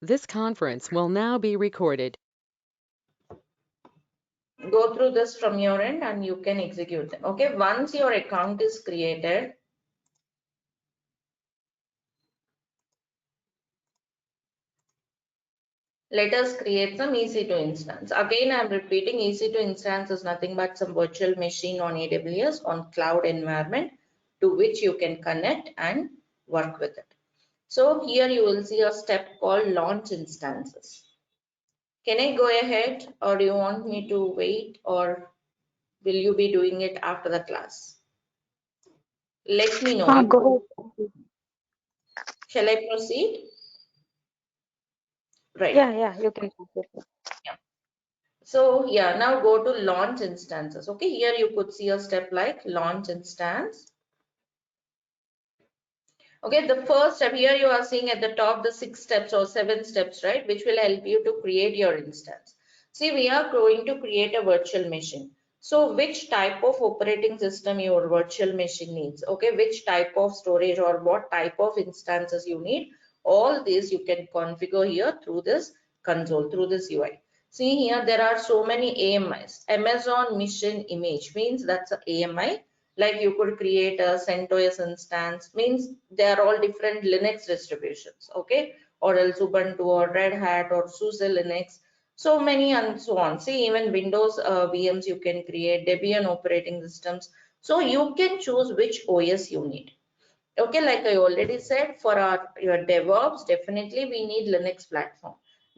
This conference will now be recorded. Go through this from your end and you can execute them. Okay, once your account is created, let us create some EC2 instance. Again, I'm repeating, EC2 instance is nothing but some virtual machine on AWS on cloud environment to which you can connect and work with it. So here you will see a step called launch instances. Can I go ahead or do you want me to wait, or will you be doing it after the class? Let me know. Go ahead. Shall I proceed? Right. Yeah, you can. Yeah. So yeah, now go to launch instances. Okay, here you could see a step like launch instance. Okay, the first step here you are seeing at the top the 6 steps or 7 steps, right, which will help you to create your instance. See, we are going to create a virtual machine. So which type of operating system your virtual machine needs, okay, which type of storage or what type of instances you need, all these you can configure here through this console, through this UI. See here, there are so many AMIs. Amazon Mission Image means that's a AMI. Like you could create a CentOS instance, means they are all different Linux distributions, okay, or else Ubuntu or Red Hat or SUSE Linux, so many and so on. See, even Windows VMs you can create, Debian operating systems, so you can choose which OS you need. Okay, like I already said, for your DevOps, definitely we need Linux platform.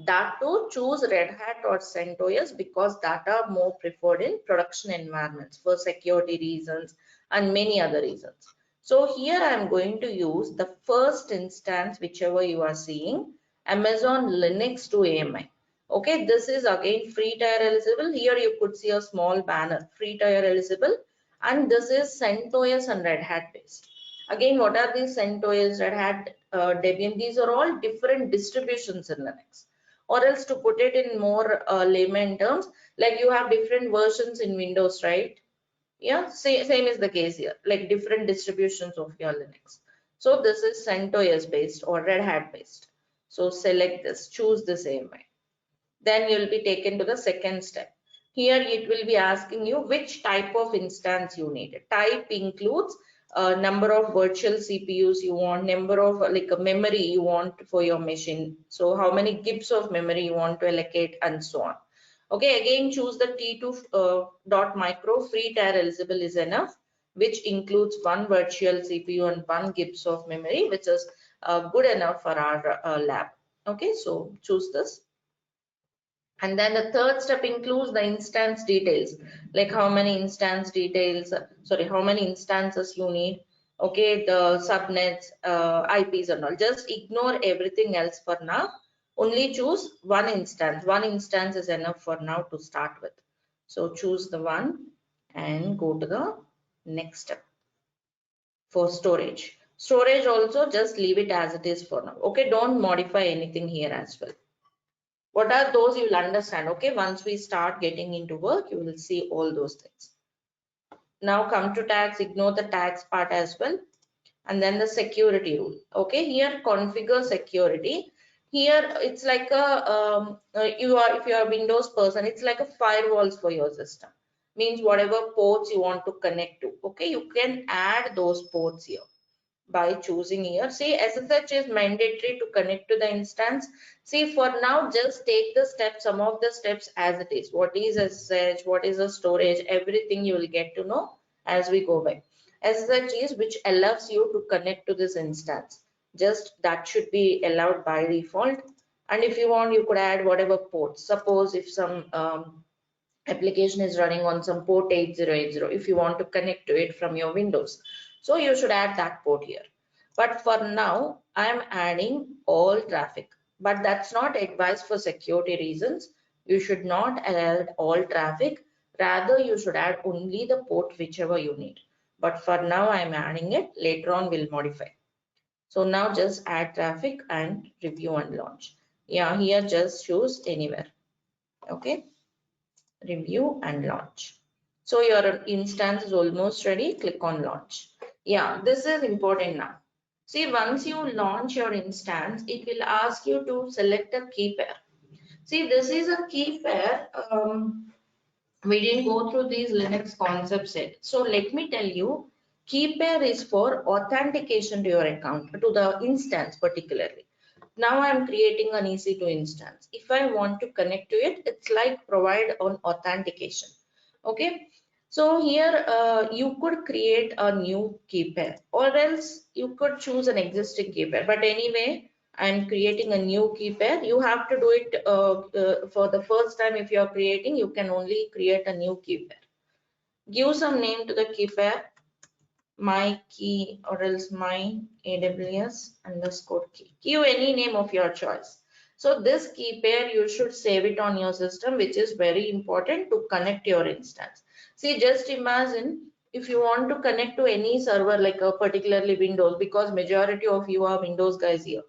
That too, choose Red Hat or CentOS because that are more preferred in production environments for security reasons and many other reasons. So here I am going to use the first instance, whichever you are seeing, Amazon Linux to AMI. Okay, this is again free tier eligible. Here you could see a small banner, free tier eligible, and this is CentOS and Red Hat based. Again, what are these CentOS, Red Hat, Debian? These are all different distributions in Linux. Or else to put it in more layman terms, like you have different versions in Windows, right? Yeah, same is the case here, like different distributions of your Linux. So this is CentOS based or Red Hat based. So select this, choose this AMI. Then you'll be taken to the second step. Here it will be asking you which type of instance you need. Type includes number of virtual CPUs you want, number of like a memory you want for your machine. So how many gigs of memory you want to allocate and so on. Okay, again choose the T2 dot micro free tier eligible is enough, which includes one virtual CPU and 1 gigs of memory, which is good enough for our lab. Okay, so choose this. And then the third step includes the instance details, like how many instance details, sorry, how many instances you need. Okay, the subnets, IPs and all. Just ignore everything else for now. Only choose one instance. One instance is enough for now to start with. So choose the one and go to the next step for storage. Storage also just leave it as it is for now. Okay, don't modify anything here as well. What are those, you will understand. Okay, once we start getting into work, you will see all those things. Now come to tags, ignore the tags part as well. And then the security rule. Okay, here configure security. Here it's like a if you are a Windows person, it's like a firewalls for your system. Means whatever ports you want to connect to. Okay, you can add those ports here by choosing here. See, SSH is mandatory to connect to the instance. See, for now, just take the steps, some of the steps as it is. What is SSH, what is the storage, everything you will get to know as we go by. SSH is which allows you to connect to this instance. Just that should be allowed by default. And if you want, you could add whatever ports. Suppose if some application is running on some port 8080, if you want to connect to it from your Windows, so you should add that port here. But for now I am adding all traffic, but that's not advised for security reasons. You should not add all traffic, rather you should add only the port whichever you need. But for now I am adding it, later on we'll modify. So now just add traffic and review and launch. Yeah, here just choose anywhere. Okay, review and launch. So your instance is almost ready. Click on launch. Yeah, this is important now. See, once you launch your instance, it will ask you to select a key pair. See, this is a key pair. We didn't go through these Linux concepts yet. So let me tell you, key pair is for authentication to your account, to the instance particularly. Now I'm creating an EC2 instance. If I want to connect to it, it's like provide on authentication. Okay. So here you could create a new key pair, or else you could choose an existing key pair. But anyway, I'm creating a new key pair. You have to do it for the first time. If you are creating, you can only create a new key pair. Give some name to the key pair, my key or else my AWS underscore key. Give any name of your choice. So this key pair, you should save it on your system, which is very important to connect your instance. See, just imagine if you want to connect to any server, like a particularly Windows, because majority of you are Windows guys here.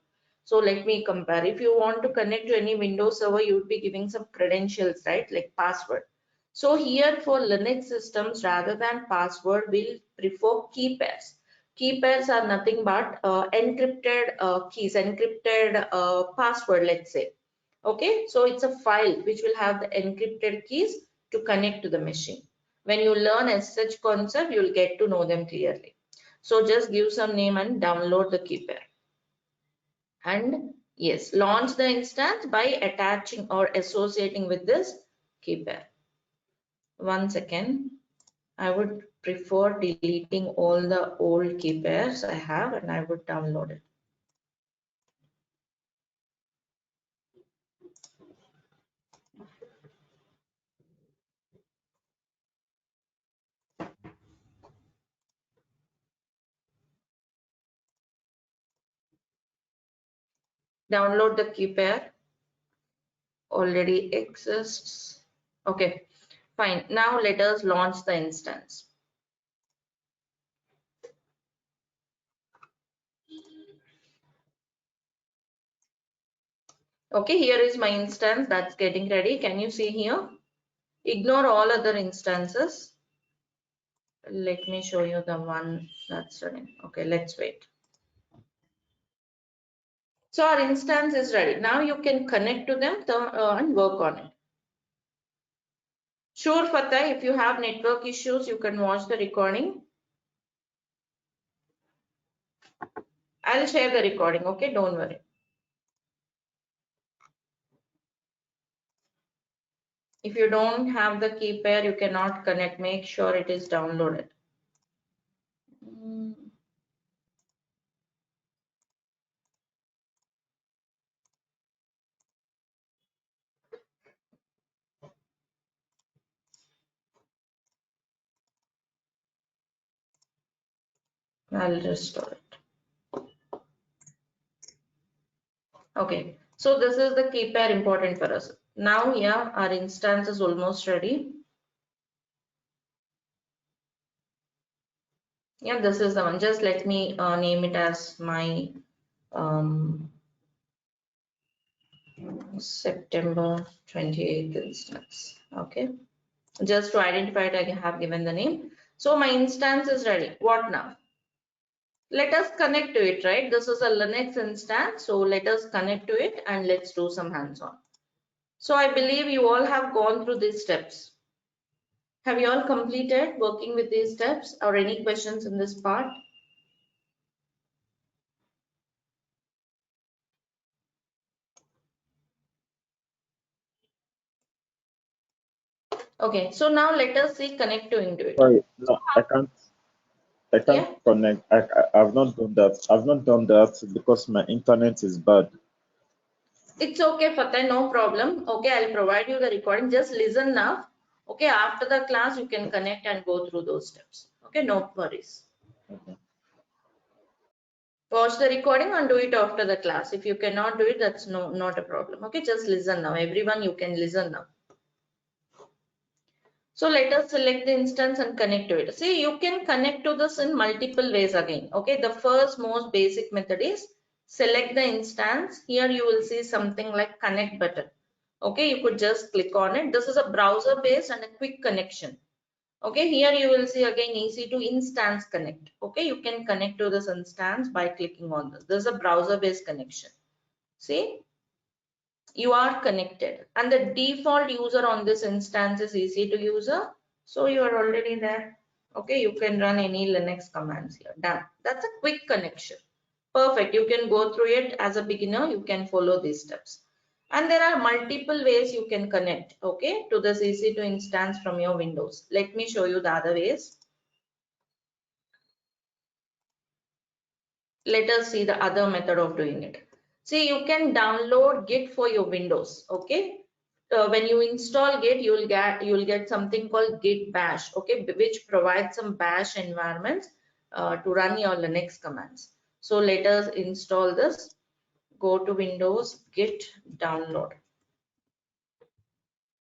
So let me compare. If you want to connect to any Windows server, you would be giving some credentials, right? Like password. So here for Linux systems, rather than password, we'll prefer key pairs. Key pairs are nothing but encrypted keys, encrypted password, let's say. Okay, so it's a file which will have the encrypted keys to connect to the machine. When you learn SSH concept, you'll get to know them clearly. So just give some name and download the key pair. And yes, launch the instance by attaching or associating with this key pair. Once again, I would prefer deleting all the old key pairs I have, and I would download it. Download the key pair, already exists. Okay, fine. Now let us launch the instance. Okay, here is my instance that's getting ready. Can you see here? Ignore all other instances. Let me show you the one that's running. Okay, let's wait. So our instance is ready. Now you can connect to them and work on it. Sure, Fateh, if you have network issues, you can watch the recording. I'll share the recording, okay? Don't worry. If you don't have the key pair, you cannot connect. Make sure it is downloaded. I'll restore it. Okay, so this is the key pair important for us. Now, yeah, our instance is almost ready. Yeah, this is the one. Just let me name it as my September 28th instance. Okay, just to identify it, I have given the name. So my instance is ready. What now? Let us connect to it, right? This is a Linux instance, so let us connect to it and let's do some hands-on. So I believe you all have gone through these steps. Have you all completed working with these steps, or any questions in this part? Okay, so now let us see connecting to it. Sorry, no, I can't Yeah, connect. I've not done that. I've not done that because my internet is bad. it's okay, Fateh, no problem. Okay, I'll provide you the recording. Just listen now. Okay, after the class, you can connect and go through those steps. Okay, no worries. Okay. Watch the recording and do it after the class. If you cannot do it, that's not a problem. Okay, just listen now. Everyone, you can listen now. So let us select the instance and connect to it. See, you can connect to this in multiple ways again. Okay, the first most basic method is select the instance. Here you will see something like connect button. Okay, you could just click on it. This is a browser based and a quick connection. Okay, here you will see again EC2 instance connect. Okay, you can connect to this instance by clicking on this. This is a browser-based connection. See, you are connected, and the default user on this instance is EC2 user. So you are already there. Okay, you can run any Linux commands here. Done. That's a quick connection. Perfect. You can go through it as a beginner. You can follow these steps. And there are multiple ways you can connect, okay, to this EC2 instance from your Windows. Let me show you the other ways. Let us see the other method of doing it. See, you can download Git for your Windows, okay. When you install Git, you'll get something called Git Bash, okay, which provides some Bash environments to run your Linux commands. So let us install this. Go to Windows, Git download.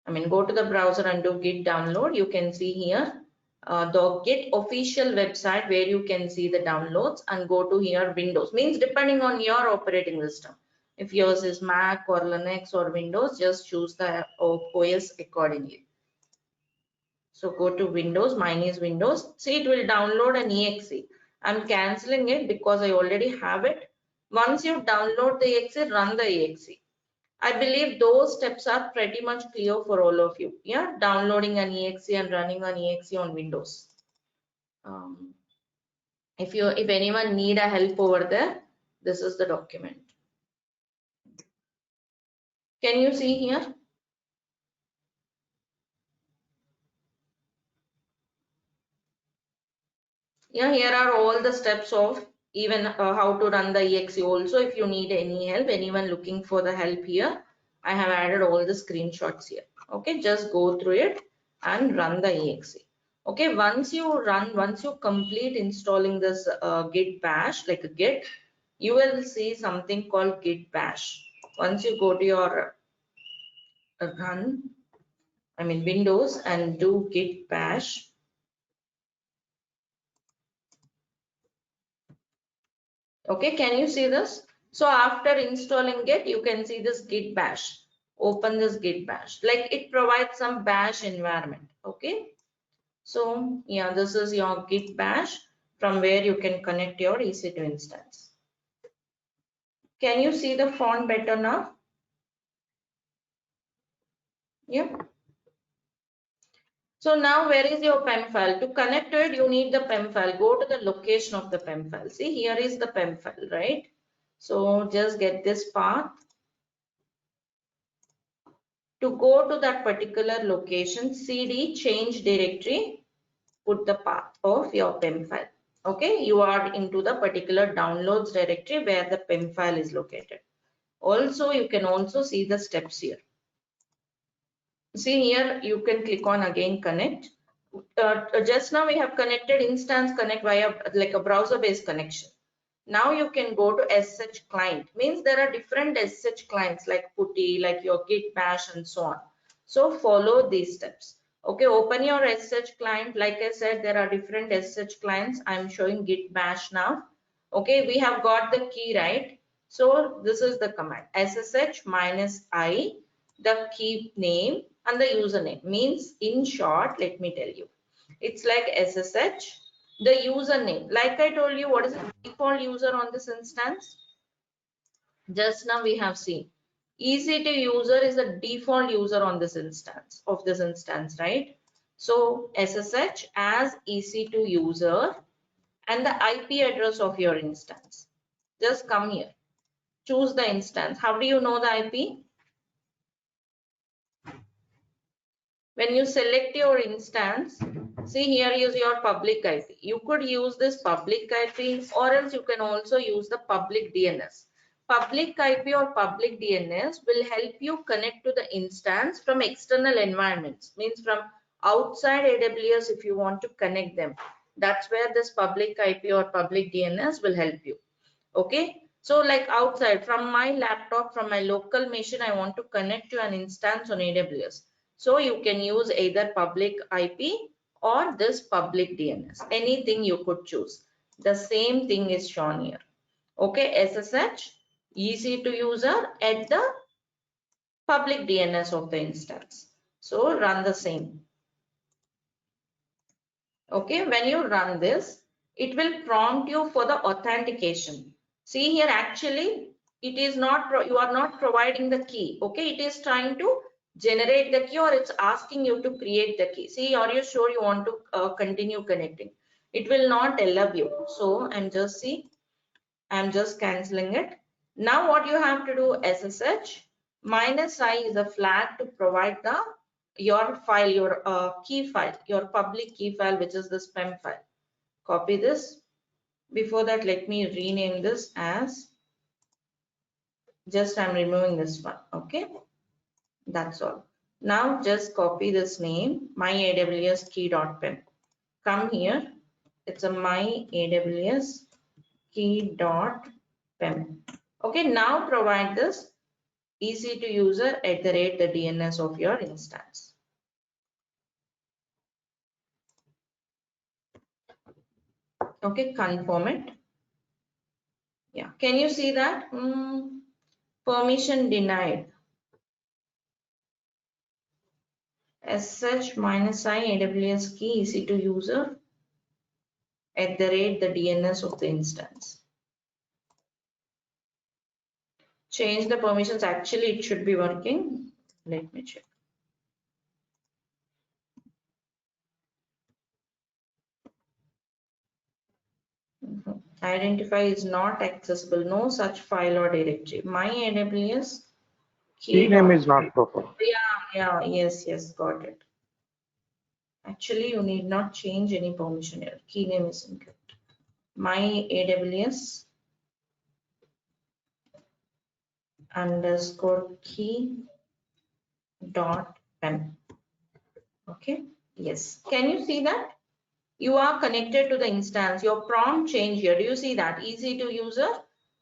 Go to the browser and do Git download. You can see here the Git official website where you can see the downloads, and go to here Windows. Means depending on your operating system. If yours is Mac or Linux or Windows, just choose the OS accordingly. So go to Windows, mine is Windows. See, it will download an exe. I'm cancelling it because I already have it. Once you download the exe, run the exe. I believe those steps are pretty much clear for all of you. Yeah, downloading an exe and running an exe on Windows. If anyone need a help over there, this is the document. Can you see here? Yeah, here are all the steps of even how to run the exe. Also, if you need any help, anyone looking for the help here, I have added all the screenshots here. Okay, just go through it and run the exe. Okay, once you complete installing this Git Bash, like a Git, you will see something called Git Bash. Once you go to your Windows and do Git Bash. Okay, can you see this? So after installing Git, you can see this Git Bash. Open this Git Bash. Like, it provides some Bash environment. Okay. So yeah, this is your Git Bash from where you can connect your EC2 instance. Can you see the font better now? Yeah. So now where is your PEM file? To connect to it, you need the PEM file. Go to the location of the PEM file. See, here is the PEM file, right? So just get this path. To go to that particular location, CD change directory, put the path of your PEM file. Okay, you are into the particular downloads directory where the PEM file is located. Also, you can also see the steps here. See here, you can click on again connect. Just now we have connected instance connect via like a browser-based connection. Now you can go to SSH client. Means there are different SSH clients like PuTTY, like your Git Bash and so on. So follow these steps. Okay, open your SSH client. Like I said, there are different SSH clients. I'm showing Git Bash now. Okay, we have got the key, right? So this is the command SSH -I, the key name and the username. Means in short, let me tell you, it's like SSH, the username. Like I told you, what is the default user on this instance? Just now we have seen EC2 user is the default user on this instance right? So SSH as EC2 user and the IP address of your instance. Just come here, choose the instance. How do you know the IP? When you select your instance, see here is your public IP. You could use this public IP, or else you can also use the public DNS. Public IP or public DNS will help you connect to the instance from external environments, means from outside AWS if you want to connect them. That's where this public IP or public DNS will help you. Okay. So like outside, from my laptop, from my local machine, I want to connect to an instance on AWS. So you can use either public IP or this public DNS, anything you could choose. The same thing is shown here. Okay, SSH, EC2 user at the public DNS of the instance. So run the same. Okay, when you run this, it will prompt you for the authentication. See here, actually, it is not, you are not providing the key. Okay, it is trying to generate the key, or it's asking you to create the key. See, are you sure you want to continue connecting? It will not allow you. So I'm just canceling it. Now what you have to do, SSH -i is a flag to provide your file, your key file, your public key file, which is this PEM file. Copy this. Before that, let me rename this as, just I'm removing this one. Okay, that's all. Now just copy this name, myaws key.pem. Come here, it's a myaws key.pem. Okay, now provide this easy to user @ the DNS of your instance. Okay, confirm it. Yeah, can you see that? Permission denied. SSH -i AWS key easy to user @ the DNS of the instance. Change the permissions. Actually, it should be working. Let me check. Identify is not accessible. No such file or directory. My AWS Key name is not proper. Yeah, yes, got it. Actually, you need not change any permission here. Key name is incorrect. My AWS _key.pem. Okay, yes. Can you see that? You are connected to the instance. Your prompt change here. Do you see that? Easy to user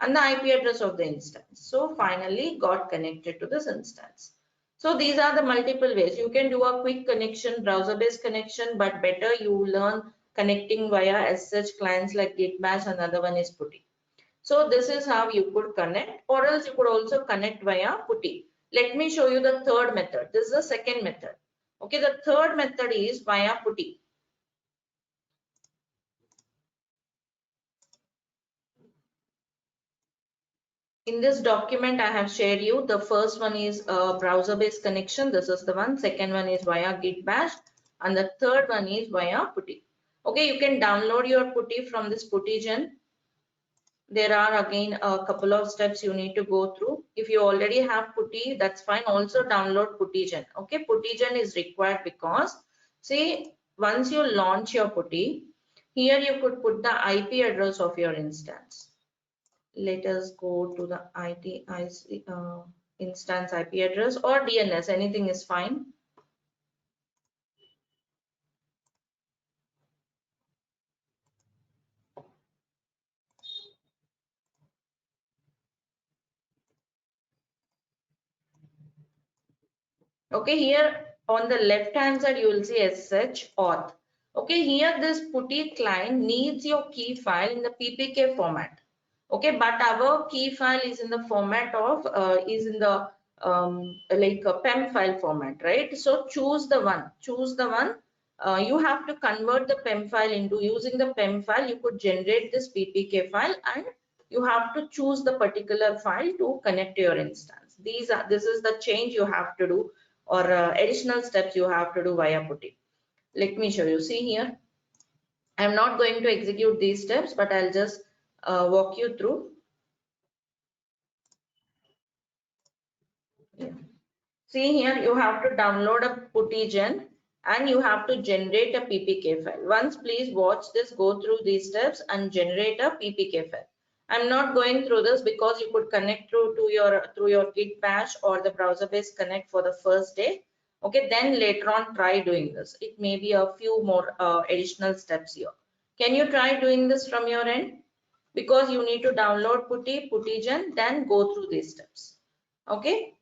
and the IP address of the instance. So finally got connected to this instance. So these are the multiple ways. You can do a quick connection, browser-based connection, but better you learn connecting via SSH clients like Git Bash, and another one is PuTTY. So this is how you could connect, or else you could also connect via PuTTY. Let me show you the third method. This is the second method. Okay, the third method is via PuTTY. In this document, I have shared you. The first one is a browser-based connection. This is the one. Second one is via Git Bash, and the third one is via PuTTY. Okay, you can download your PuTTY from this PuTTygen. There are again a couple of steps you need to go through. If you already have PuTTY, that's fine. Also download PuTTygen. Okay, PuTTygen is required because, see, once you launch your PuTTY, here you could put the IP address of your instance. Let us go to the instance IP address or DNS, anything is fine. Okay, here on the left hand side you will see SSH auth. Okay, here this PuTTY client needs your key file in the PPK format. Okay, but our key file is in the format of like a PEM file format, right? So choose the one. You have to convert the PEM file into, using the PEM file you could generate this PPK file, and you have to choose the particular file to connect to your instance. This is the change you have to do, or additional steps you have to do via PuTTY. Let me show you. See here, I'm not going to execute these steps, but I'll just walk you through. Yeah. See here, you have to download a PuTTygen and you have to generate a PPK file. Once please watch this, go through these steps and generate a PPK file. I'm not going through this because you could connect through your Git Bash or the browser-based connect for the first day. Okay, then later on try doing this. It may be a few more additional steps here. Can you try doing this from your end? Because you need to download PuTTygen, then go through these steps. Okay.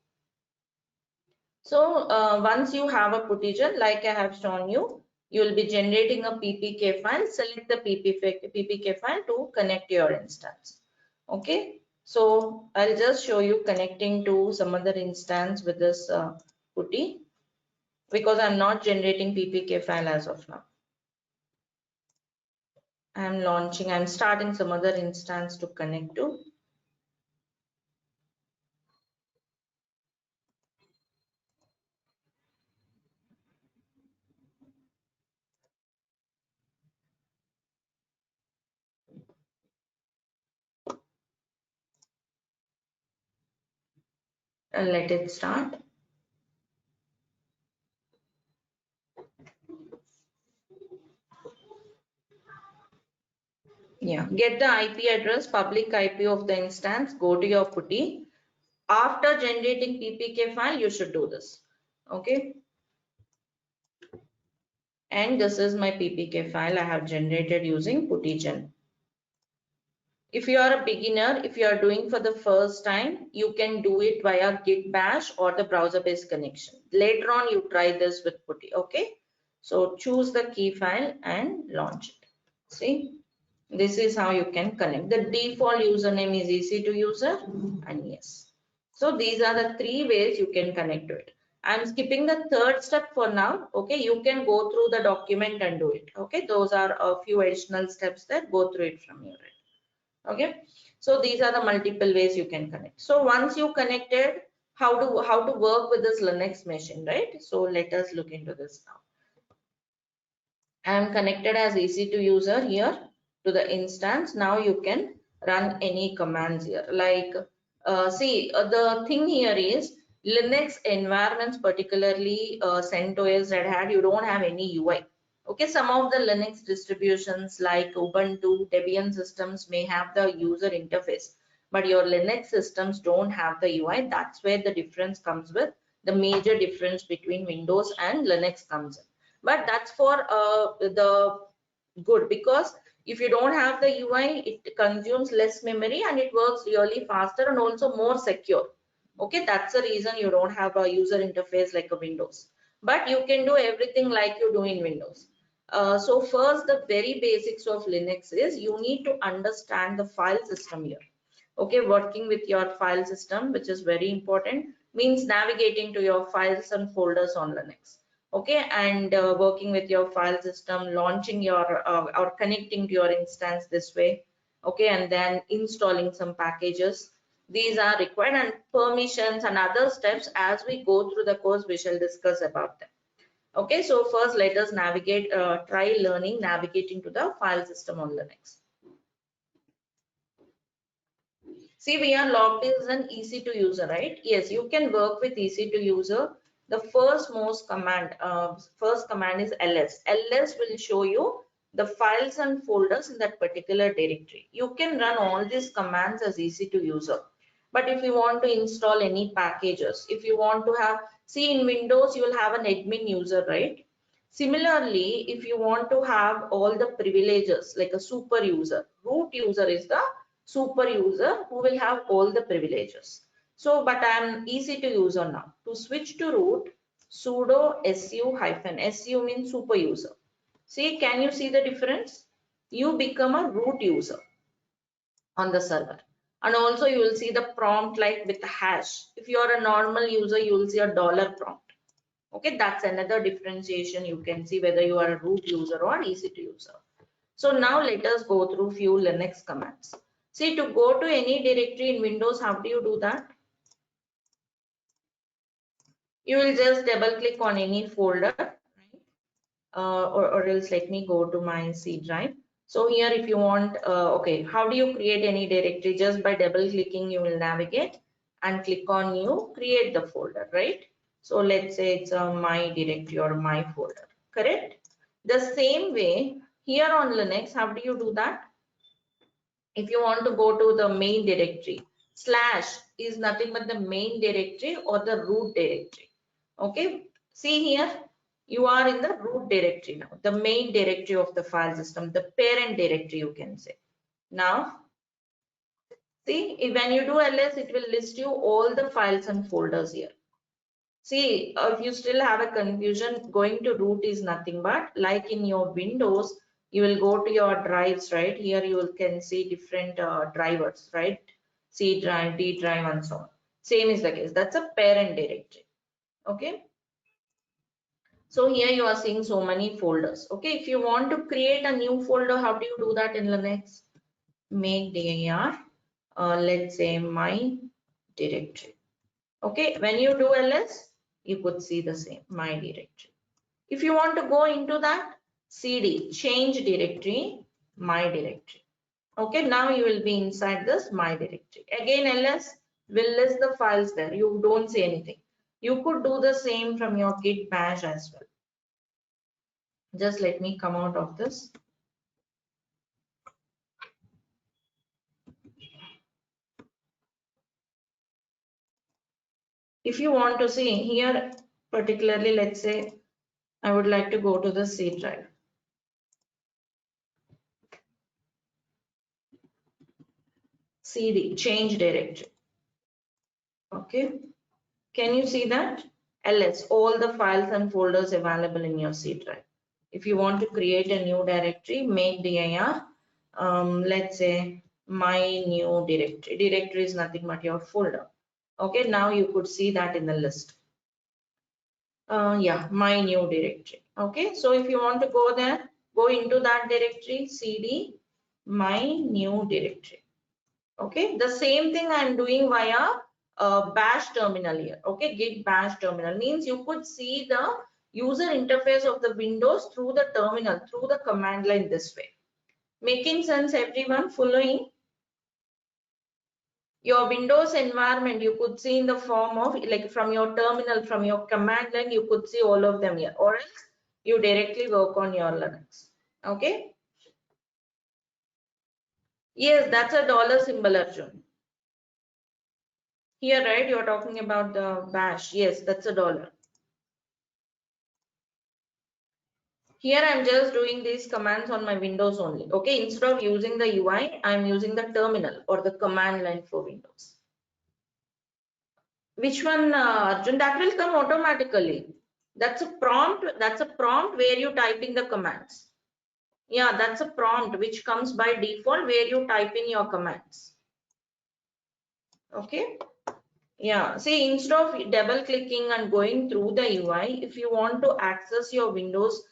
So once you have a PuTTygen, like I have shown you, you will be generating a PPK file. Select the PPK file to connect your instance. Okay. So I'll just show you connecting to some other instance with this PuTTY, because I'm not generating PPK file as of now. I'm launching, I'm starting some other instance to connect to. And let it start. Yeah, get the IP address, public IP of the instance, go to your PuTTY. After generating PPK file, you should do this. Okay. And this is my PPK file I have generated using PuTTYGen. If you are a beginner, if you are doing for the first time, you can do it via Git Bash or the browser-based connection. Later on, you try this with PuTTY. Okay. So choose the key file and launch it. See. This is how you can connect. The default username is EC2User and yes. So these are the three ways you can connect to it. I'm skipping the third step for now. Okay, you can go through the document and do it. Okay, those are a few additional steps that go through it from your end. Okay, so these are the multiple ways you can connect. So once you connected, how to work with this Linux machine, right? So let us look into this now. I am connected as EC2User here to the instance. Now you can run any commands here. Like, the thing here is Linux environments, particularly CentOS, Red Hat, you don't have any UI. Okay, some of the Linux distributions like Ubuntu, Debian systems may have the user interface, but your Linux systems don't have the UI. That's where the difference comes with. The major difference between Windows and Linux comes in. But that's for the good, because if you don't have the UI, it consumes less memory and it works really faster and also more secure. Okay, that's the reason you don't have a user interface like a Windows, but you can do everything like you do in Windows. So first, the very basics of Linux is you need to understand the file system here. Okay, working with your file system, which is very important, means navigating to your files and folders on Linux. Okay, and working with your file system, launching your or connecting to your instance this way. Okay, and then installing some packages. These are required, and permissions and other steps as we go through the course we shall discuss about them. Okay, so first let us navigate, try learning navigating to the file system on Linux. See, we are logged as an EC2User, right? Yes, you can work with EC2User. The first command is ls. ls will show you the files and folders in that particular directory. You can run all these commands as EC2User. But if you want to install any packages, if you want to have, see, in Windows, you will have an admin user, right? Similarly, if you want to have all the privileges like a super user, root user is the super user who will have all the privileges. So, but I'm EC2User now. To switch to root, sudo su-su means super user. See, can you see the difference? You become a root user on the server. And also you will see the prompt like with the hash. If you are a normal user, you will see a dollar prompt. Okay, that's another differentiation. You can see whether you are a root user or EC2User. So now let us go through few Linux commands. See, to go to any directory in Windows, how do you do that? You will just double click on any folder, right? Or else let me go to my C drive. So here if you want, okay, how do you create any directory? Just by double clicking, you will navigate and click on new, create the folder, right? So let's say it's my directory or my folder, correct? The same way here on Linux, how do you do that? If you want to go to the main directory, slash is nothing but the main directory or the root directory. Okay, see here, you are in the root directory now, the main directory of the file system, the parent directory you can say. Now, see, when you do ls, it will list you all the files and folders here. See, if you still have a confusion, going to root is nothing but like in your Windows, you will go to your drives, right? Here you can see different drivers, right? C drive, D drive, and so on. Same is the case. That's a parent directory. Okay. So here you are seeing so many folders. Okay, if you want to create a new folder, how do you do that in Linux? Make dir, let's say my directory. Okay, when you do ls, you could see the same, my directory. If you want to go into that, cd, change directory, my directory. Okay, now you will be inside this my directory. Again, ls will list the files there. You don't say anything. You could do the same from your git bash as well. Just let me come out of this. If you want to see here, particularly, let's say I would like to go to the C drive. CD, change directory. Okay. Can you see that? ls, all the files and folders available in your C drive. If you want to create a new directory, make dir, let's say my new directory. Directory is nothing but your folder. Okay, now you could see that in the list. Yeah, my new directory. Okay, so if you want to go there, go into that directory, cd, my new directory. Okay, the same thing I'm doing via bash terminal here. Okay, git bash terminal means you could see the user interface of the Windows through the terminal, through the command line this way. Making sense, everyone? Following? Your Windows environment you could see in the form of, like, from your terminal, from your command line, you could see all of them here, or else you directly work on your Linux. Okay, yes, that's a dollar symbol, Arjun. Here, right, you're talking about the bash. Yes, that's a dollar. Here I'm just doing these commands on my Windows only. Okay, instead of using the UI, I'm using the terminal or the command line for Windows. Which one, Arjun? That will come automatically. That's a prompt. That's a prompt where you typing the commands. Yeah, that's a prompt which comes by default where you type in your commands. Okay. Yeah, see, instead of double clicking and going through the UI, if you want to access your Windows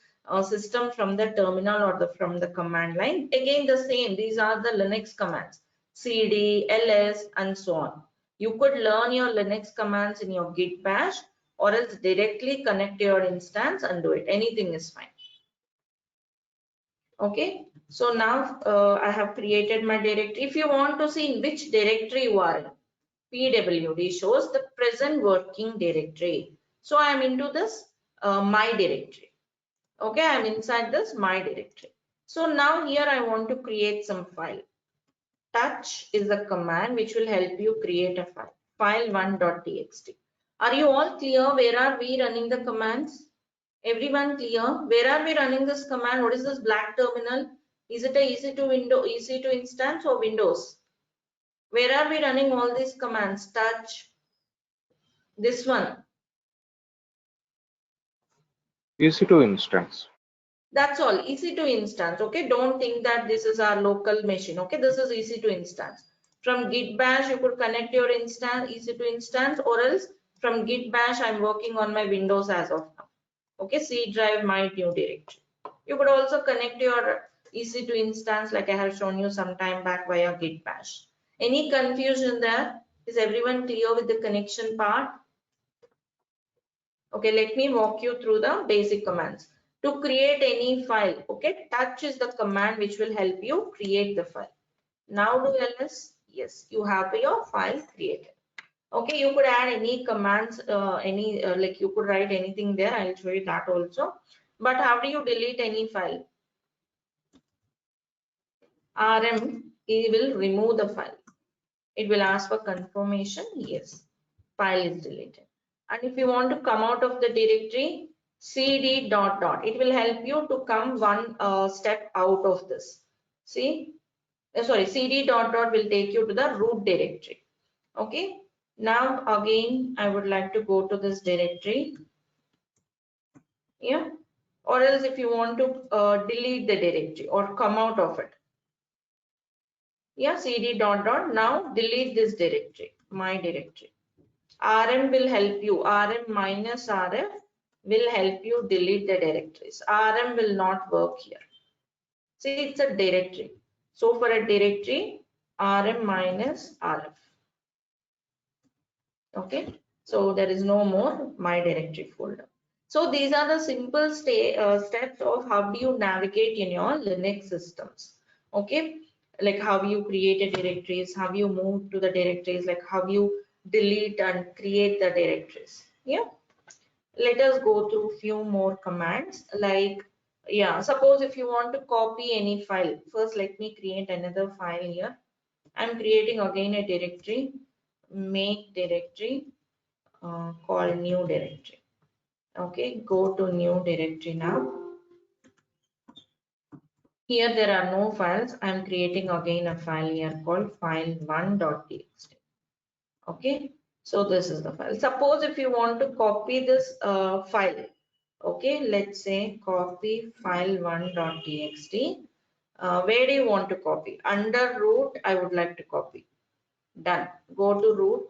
system from the terminal or from the command line, again the same, these are the Linux commands, cd, ls, and so on. You could learn your Linux commands in your git bash, or else directly connect to your instance and do it. Anything is fine. Okay, so now I have created my directory. If you want to see in which directory you are in, PWD shows the present working directory. So I am into this my directory. Okay, I am inside this my directory. So now here I want to create some file. Touch is a command which will help you create a file. File1.txt. Are you all clear? Where are we running the commands? Everyone clear? Where are we running this command? What is this black terminal? Is it a EC2 instance or Windows? Where are we running all these commands? Touch. This one. EC2 instance. That's all. EC2 instance. Okay. Don't think that this is our local machine. Okay. This is EC2 instance. From git bash, you could connect your instance, EC2 instance, or else from git bash, I'm working on my Windows as of now. Okay. C drive, my new directory. You could also connect your EC2 instance like I have shown you some time back via git bash. Any confusion there? Is everyone clear with the connection part? Okay, let me walk you through the basic commands. To create any file, okay, touch is the command which will help you create the file. Now do ls, yes, you have your file created. Okay, you could add any commands, like you could write anything there. I'll show you that also. But how do you delete any file? RM, it will remove the file. It will ask for confirmation. Yes, file is deleted. And if you want to come out of the directory, cd ... it will help you to come one step out of this. See, sorry, cd ... will take you to the root directory. Okay, now again I would like to go to this directory. Yeah, or else if you want to delete the directory or come out of it. Yeah, cd ... now delete this directory, my directory. RM will help you, RM minus RF will help you delete the directories. RM will not work here. See, it's a directory. So for a directory, RM minus RF. Okay, so there is no more my directory folder. So these are the simple steps of how do you navigate in your Linux systems. Okay, like how you create a directories, how you move to the directories, like how you delete and create the directories. Yeah, let us go through few more commands. Like, yeah, suppose if you want to copy any file, first let me create another file here. I'm creating again a directory, make directory, called new directory. Okay, go to new directory now. Here there are no files. I'm creating again a file here called file1.txt. Okay, so this is the file. Suppose if you want to copy this file, okay, let's say copy file1.txt. Where do you want to copy? Under root, I would like to copy. Done. Go to root.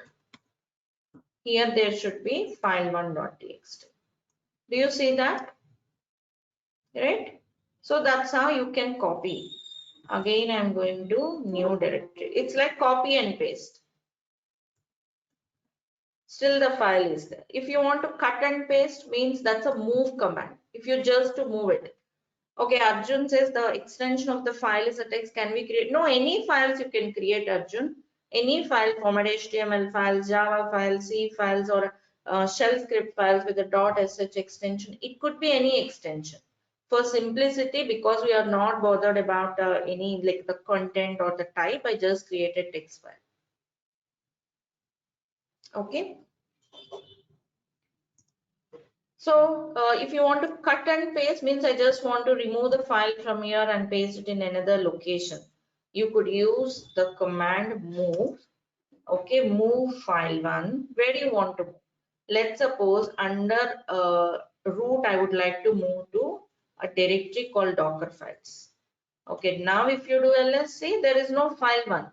Here there should be file1.txt. Do you see that? Right? So that's how you can copy. Again, I'm going to new directory. It's like copy and paste. Still the file is there. If you want to cut and paste, means that's a move command. If you just to move it. Okay, Arjun says the extension of the file is a text. Can we create? No, any files you can create, Arjun. Any file format, HTML files, Java files, C files, or shell script files with a .sh extension. It could be any extension. For simplicity, because we are not bothered about any like the content or the type, I just created text file. Okay. So if you want to cut and paste, means I just want to remove the file from here and paste it in another location. You could use the command move. Okay, move file1. Where do you want to move? Let's suppose under root, I would like to move to a directory called Docker files. Okay, now if you do LSC, there is no file1.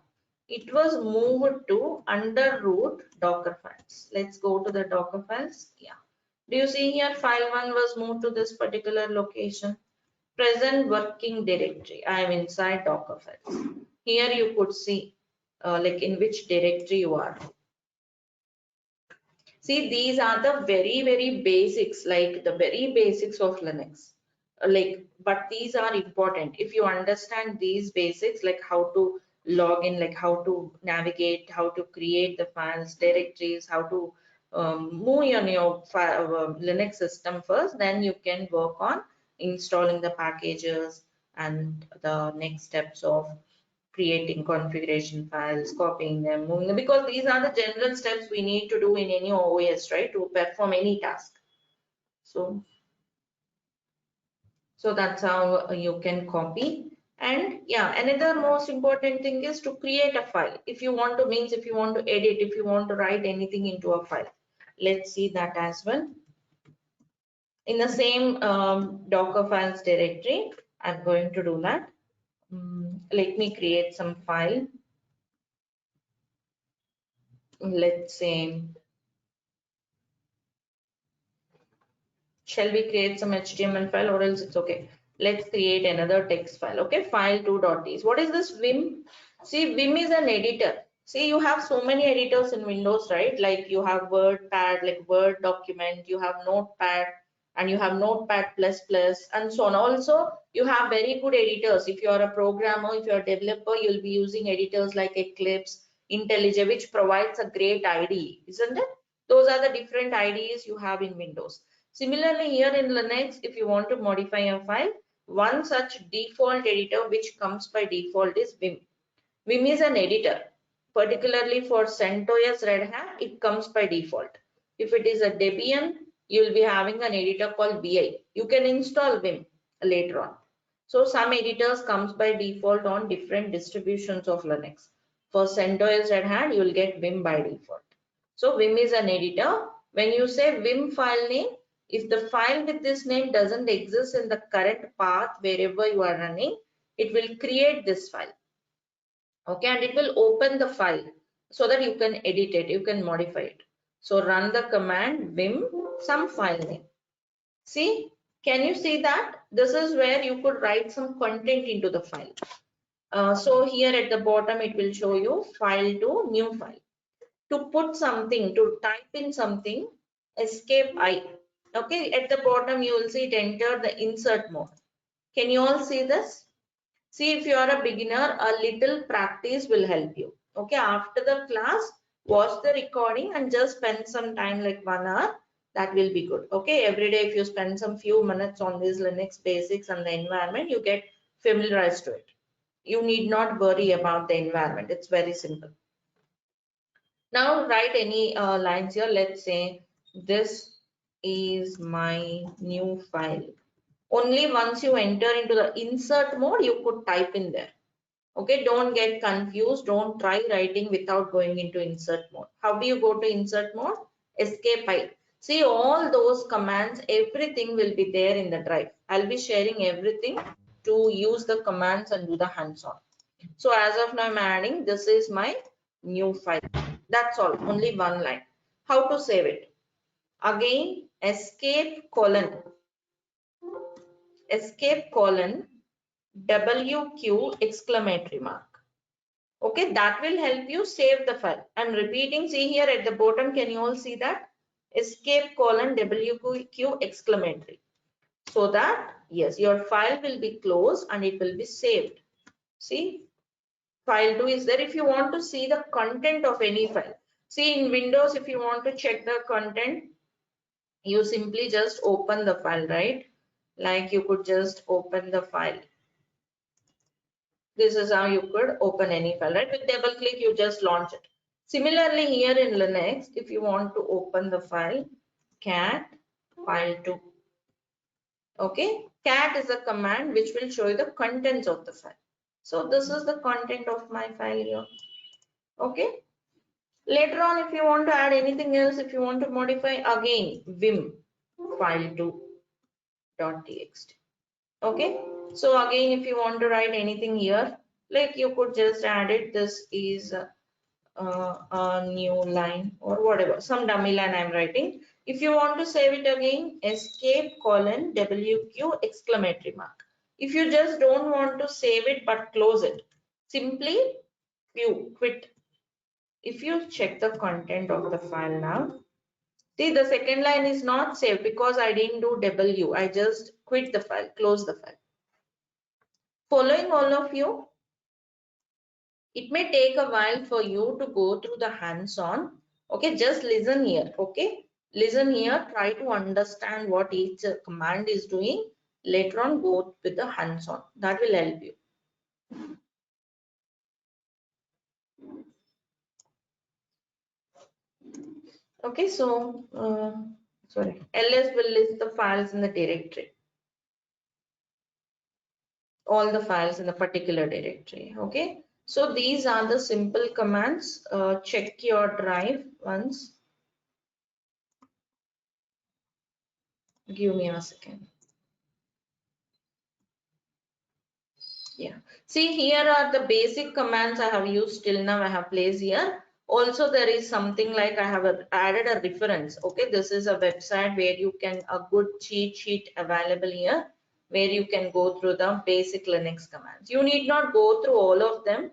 It was moved to under root Docker files. Let's go to the Docker files. Yeah. Do you see here file1 was moved to this particular location? Present working directory. I am inside Docker files. Here you could see like in which directory you are. See, these are the very basics, like the very basics of Linux. Like, but these are important. If you understand these basics, like how to log in, like how to navigate, how to create the files, directories, how to move on your Linux system first, then you can work on installing the packages and the next steps of creating configuration files, copying them, moving them, because these are the general steps we need to do in any OS, right, to perform any task. So that's how you can copy. And yeah, another most important thing is to create a file. If you want to, means if you want to edit, if you want to write anything into a file. Let's see that as well. In the same Docker files directory, I'm going to do that. Let me create some file. Let's say, shall we create some HTML file, or else it's okay? Let's create another text file. Okay, file2.ts. What is this Vim? See, Vim is an editor. See, you have so many editors in Windows, right? Like you have WordPad, like Word document, you have Notepad, and you have Notepad++, and so on. Also, you have very good editors. If you are a programmer, if you are a developer, you'll be using editors like Eclipse, IntelliJ, which provides a great IDE, isn't it? Those are the different IDEs you have in Windows. Similarly, here in Linux, if you want to modify a file, one such default editor which comes by default is Vim. Vim is an editor, particularly for CentOS Red Hat, it comes by default. If it is a Debian, you will be having an editor called VI. You can install Vim later on. So some editors comes by default on different distributions of Linux. For CentOS Red Hat, you will get Vim by default. So Vim is an editor. When you say Vim file name, if the file with this name doesn't exist in the current path wherever you are running, it will create this file. Okay, and it will open the file so that you can edit it, you can modify it. So run the command vim some file name. See, can you see that? This is where you could write some content into the file. So here at the bottom, it will show you file to new file. To put something, to type in something, escape I. Okay, at the bottom, you will see it enter the insert mode. Can you all see this? See, if you are a beginner, a little practice will help you. Okay, after the class, watch the recording and just spend some time like 1 hour. That will be good. Okay, every day if you spend some few minutes on these Linux basics and the environment, you get familiarized to it. You need not worry about the environment. It's very simple. Now write any lines here. Let's say this is my new file. Only once you enter into the insert mode, you could type in there. Okay, don't get confused. Don't try writing without going into insert mode. How do you go to insert mode? Escape I. See, all those commands, everything will be there in the drive. I'll be sharing everything to use the commands and do the hands-on. So as of now, I'm adding, this is my new file. That's all, only one line. How to save it? Again, escape colon WQ exclamatory mark. Okay, that will help you save the file. I'm repeating, see here at the bottom, can you all see that? Escape colon WQ exclamatory. So that, yes, your file will be closed and it will be saved. See, file 2 is there. If you want to see the content of any file. See, in Windows, if you want to check the content, you simply just open the file, right? Like you could just open the file. This is how you could open any file, right? With double click, you just launch it. Similarly, here in Linux, if you want to open the file, cat file2. Okay, cat is a command which will show you the contents of the file. So this is the content of my file here. Okay. Later on, if you want to add anything else, if you want to modify, again, vim file2.txt. Okay. So again, if you want to write anything here, like you could just add it. This is a new line or whatever, some dummy line I'm writing. If you want to save it again, escape colon WQ exclamatory mark. If you just don't want to save it but close it, simply you quit. If you check the content of the file now, see the second line is not saved because I didn't do W. I just quit the file, close the file. Following all of you, it may take a while for you to go through the hands-on. Okay, just listen here. Okay, listen here, try to understand what each command is doing. Later on, go with the hands-on. That will help you. Okay, so sorry, ls will list the files in the directory. All the files in the particular directory. Okay, so these are the simple commands. Check your drive once. Give me a second. Yeah, see, here are the basic commands I have used till now. I have placed here. Also, there is something like I have added a reference. Okay, this is a website where you can, a good cheat sheet available here, where you can go through the basic Linux commands. You need not go through all of them.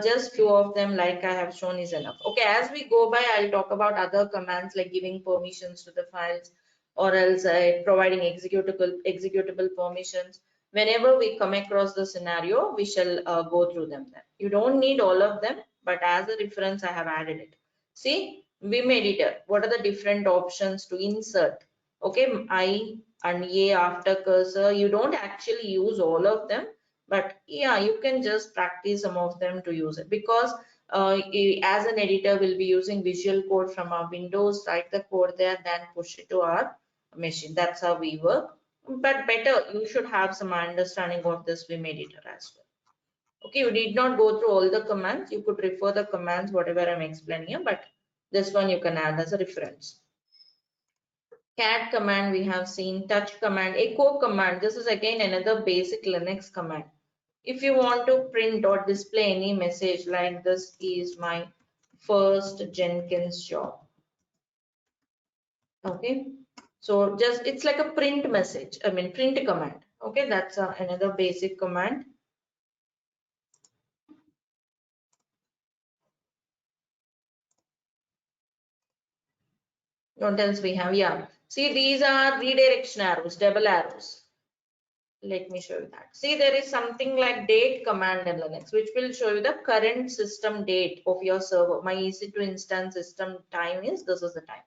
Just few of them like I have shown is enough. Okay, as we go by, I'll talk about other commands like giving permissions to the files, or else providing executable permissions. Whenever we come across the scenario, we shall go through them then. You don't need all of them, but as a reference, I have added it. See, Vim editor, what are the different options to insert? Okay, I and A after cursor, you don't actually use all of them, but yeah, you can just practice some of them to use it, because as an editor, we'll be using Visual Code from our Windows, write the code there, then push it to our machine. That's how we work. But better, you should have some understanding of this Vim editor as well. Okay, you need not go through all the commands. You could refer the commands, whatever I'm explaining here, but this one you can add as a reference. Cat command we have seen, touch command, echo command. This is again another basic Linux command. If you want to print or display any message like this is my first Jenkins job. Okay, So just it's like a print message, I mean print command. Okay, that's another basic command. What else we have? Yeah, see, these are redirection arrows, double arrows. Let me show you that. See, there is something like date command in Linux, which will show you the current system date of your server. My EC2 instance system time is, this is the time.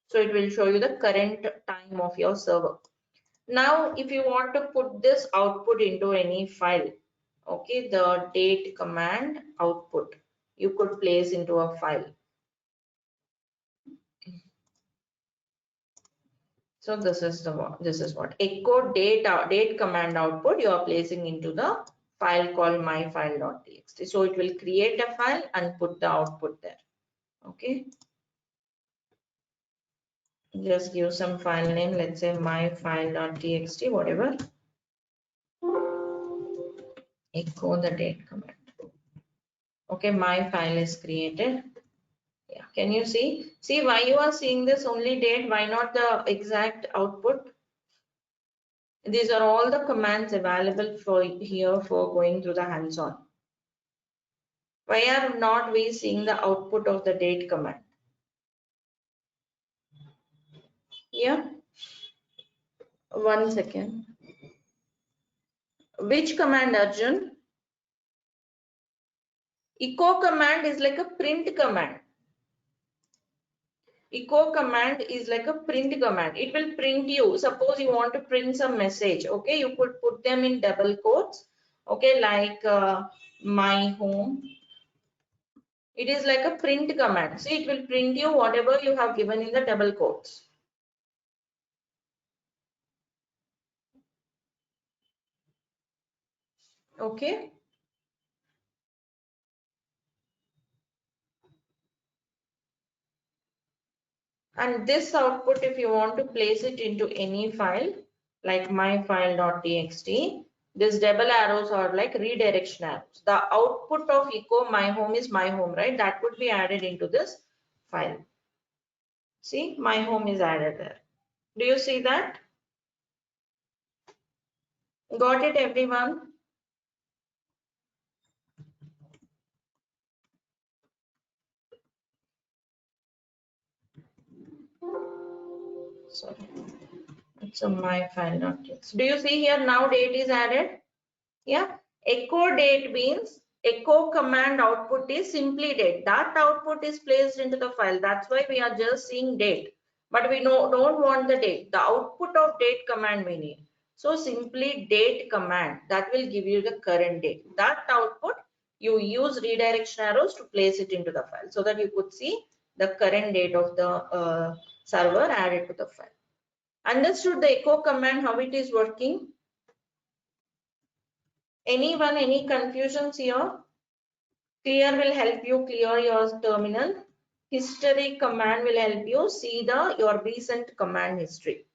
So it will show you the current time of your server. Now, if you want to put this output into any file, okay, the date command output, you could place into a file. So this is what echo date command output you are placing into the file called myfile.txt. So it will create a file and put the output there. Okay. Just give some file name, let's say myfile.txt, whatever. Echo the date command. Okay, my file is created. Yeah, can you see? See why you are seeing this only date, why not the exact output? These are all the commands available for here for going through the hands-on. Why are not we seeing the output of the date command? Yeah, 1 second. Which command, Arjun? Echo command is like a print command. Echo command is like a print command. It will print you. Suppose you want to print some message. Okay, you could put them in double quotes. Okay, like my home. It is like a print command. See, it will print you whatever you have given in the double quotes. Okay. And this output, if you want to place it into any file, like myfile.txt, these double arrows are like redirection arrows. The output of echo my home is my home, right? That would be added into this file. See, my home is added there. Do you see that? Got it, everyone? Sorry, it's a myfile.txt. Do you see here now date is added? Yeah, echo date means echo command output is simply date. That output is placed into the file. That's why we are just seeing date, but we don't want the date. The output of date command we need. So simply date command, that will give you the current date. That output you use redirection arrows to place it into the file so that you could see the current date of the server added to the file. Understood the echo command, how it is working? Anyone, any confusions here? Clear will help you clear your terminal. History command will help you see your recent command history.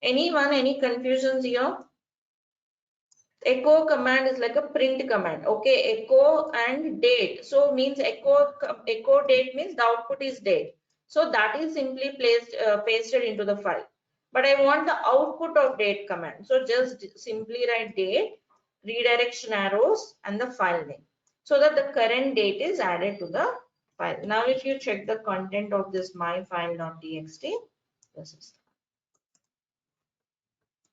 Anyone, any confusions here? Echo command is like a print command. Okay, echo and date. So means echo date means the output is date. So that is simply pasted into the file. But I want the output of date command. So just simply write date, redirection arrows, and the file name, so that the current date is added to the file. Now, if you check the content of this myfile.txt, this is.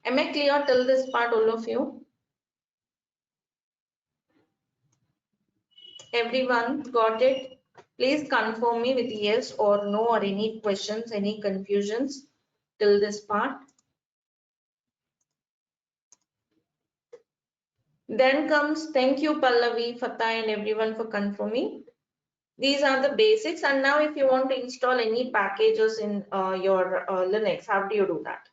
Am I clear till this part, all of you? Everyone got it? Please confirm me with yes or no, or any questions, any confusions till this part. Then comes, thank you Pallavi, Fatah and everyone for confirming. These are the basics. And now if you want to install any packages in your Linux, how do you do that?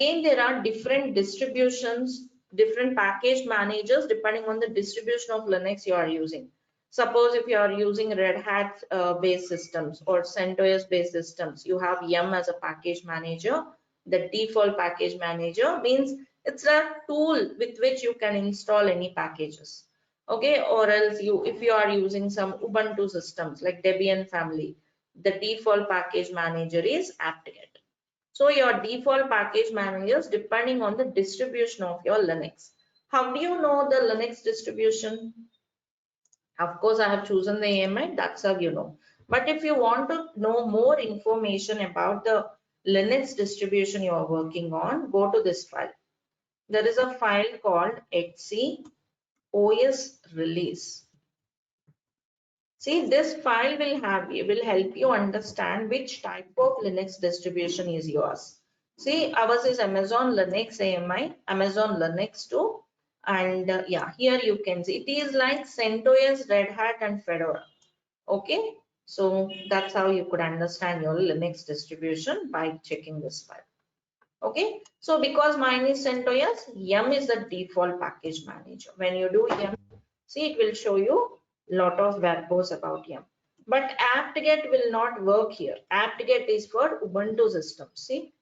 Again, there are different distributions, different package managers depending on the distribution of Linux you are using. Suppose if you are using Red Hat based systems or CentOS based systems, you have Yum as a package manager. The default package manager means it's a tool with which you can install any packages. Okay, or else if you are using some Ubuntu systems like Debian family, the default package manager is apt-get. So your default package managers depending on the distribution of your Linux. How do you know the Linux distribution? Of course, I have chosen the AMI, that's how you know. But if you want to know more information about the Linux distribution you are working on, go to this file. There is a file called etc os release. See, this file will help you understand which type of Linux distribution is yours. See, ours is Amazon Linux AMI, Amazon Linux 2, and yeah, here you can see it is like CentOS, Red Hat, and Fedora. Okay, so that's how you could understand your Linux distribution by checking this file. Okay, so because mine is CentOS, Yum is the default package manager. When you do Yum, see, it will show you lot of verbose about Yum. But apt-get will not work here. Apt-get is for Ubuntu systems. See,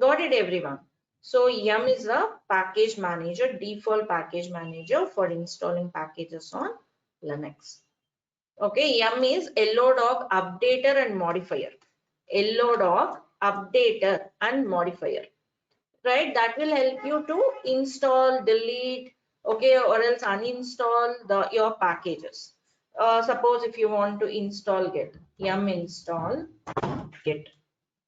got it, everyone? So Yum is a package manager, default package manager for installing packages on Linux. Okay, Yum is LODOG updater and modifier. LODOG updater and modifier. Right, that will help you to install, delete, okay, or else uninstall your packages. Suppose if you want to install Git, Yum install Git.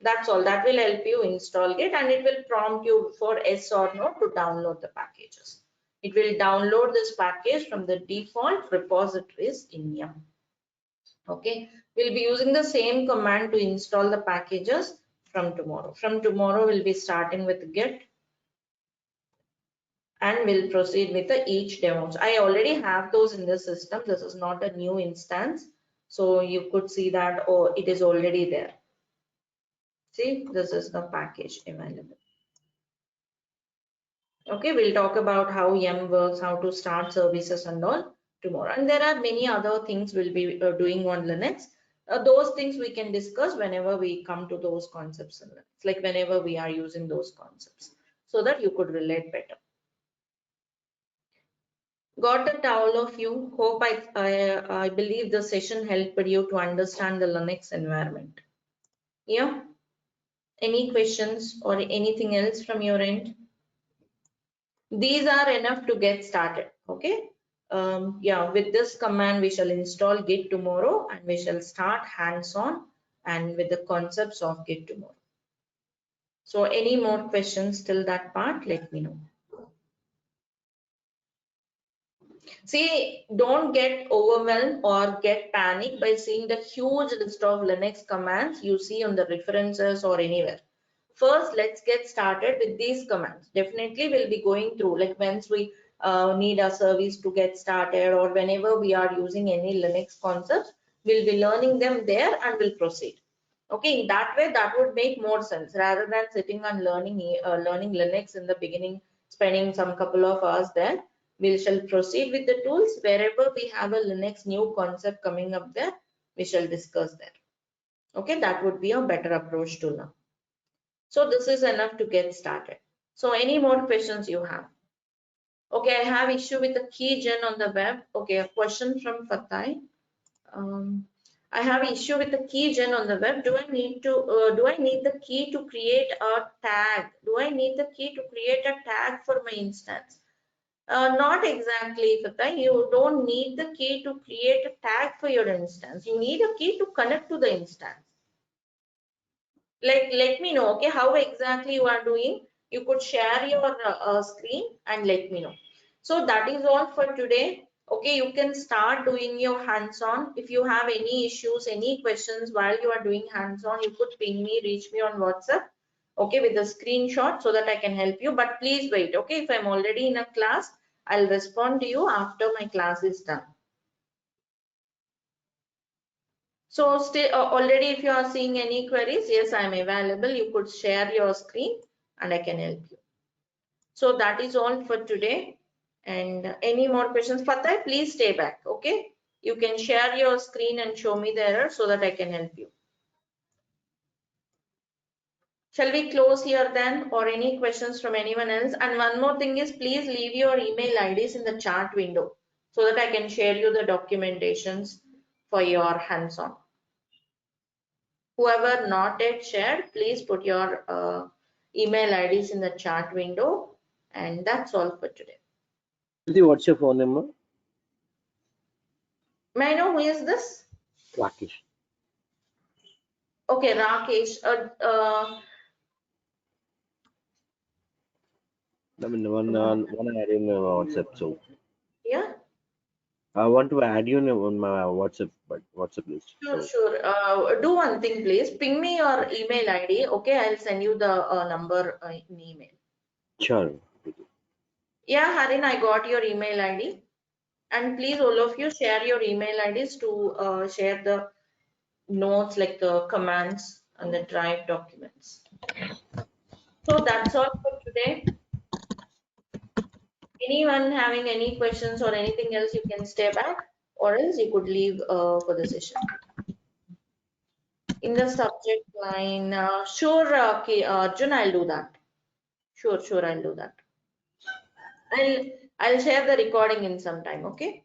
That's all. That will help you install Git, and it will prompt you for yes or no to download the packages. It will download this package from the default repositories in Yum. Okay, we'll be using the same command to install the packages from tomorrow. From tomorrow, we'll be starting with Git and we'll proceed with the each demos. I already have those in the system. This is not a new instance. So you could see that, oh, it is already there. See, this is the package available. Okay, we'll talk about how Yum works, how to start services and all tomorrow. And there are many other things we'll be doing on Linux. Those things we can discuss whenever we come to those concepts in Linux, like whenever we are using those concepts, so that you could relate better. Got it, all of you. Hope I believe the session helped you to understand the Linux environment. Yeah. Any questions or anything else from your end? These are enough to get started. Okay. Yeah, with this command, we shall install Git tomorrow and we shall start hands-on and with the concepts of Git tomorrow. So any more questions till that part, let me know. See, don't get overwhelmed or get panicked by seeing the huge list of Linux commands you see on the references or anywhere. First, let's get started with these commands. Definitely we'll be going through, like once we need a service to get started or whenever we are using any Linux concepts, we'll be learning them there and we'll proceed. Okay, in that way, that would make more sense rather than sitting and learning Linux in the beginning, spending some couple of hours there. We shall proceed with the tools. Wherever we have a Linux new concept coming up there, we shall discuss that. Okay, that would be a better approach to learn. So this is enough to get started. So any more questions you have? Okay, I have issue with the keygen on the web. Okay, a question from Fatai. I have issue with the keygen on the web. Do I need the key to create a tag? Do I need the key to create a tag for my instance? Not exactly, Fatai. You don't need the key to create a tag for your instance. You need a key to connect to the instance. Like, let me know, okay, how exactly you are doing. You could share your screen and let me know. So that is all for today. Okay, you can start doing your hands-on. If you have any issues, any questions while you are doing hands-on, you could ping me, reach me on WhatsApp, okay, with a screenshot so that I can help you. But please wait, okay, if I'm already in a class, I'll respond to you after my class is done. So still already if you are seeing any queries, yes, I'm available. You could share your screen and I can help you. So that is all for today. And any more questions? Fatai, please stay back, okay? You can share your screen and show me the error so that I can help you. Shall we close here then, or any questions from anyone else? And one more thing is, please leave your email IDs in the chat window so that I can share you the documentations for your hands-on. Whoever not yet shared, please put your email IDs in the chat window. And that's all for today. Shruti, what's your phone number? May I know who is this? Rakesh. Okay, Rakesh. I mean, one add you in my WhatsApp. So Yeah, I want to add you on my WhatsApp list. sure, So sure. Do one thing, please. Ping me your email ID. Okay, I'll send you the number in email. sure. Yeah, Harin, I got your email ID. And please, all of you, share your email IDs to share the notes, like the commands and the Drive documents. So that's all for today. Anyone having any questions or anything else, you can stay back, or else you could leave for the session. In the subject line, sure, okay, Arjun, I'll do that. Sure, I'll do that. I'll share the recording in some time, okay?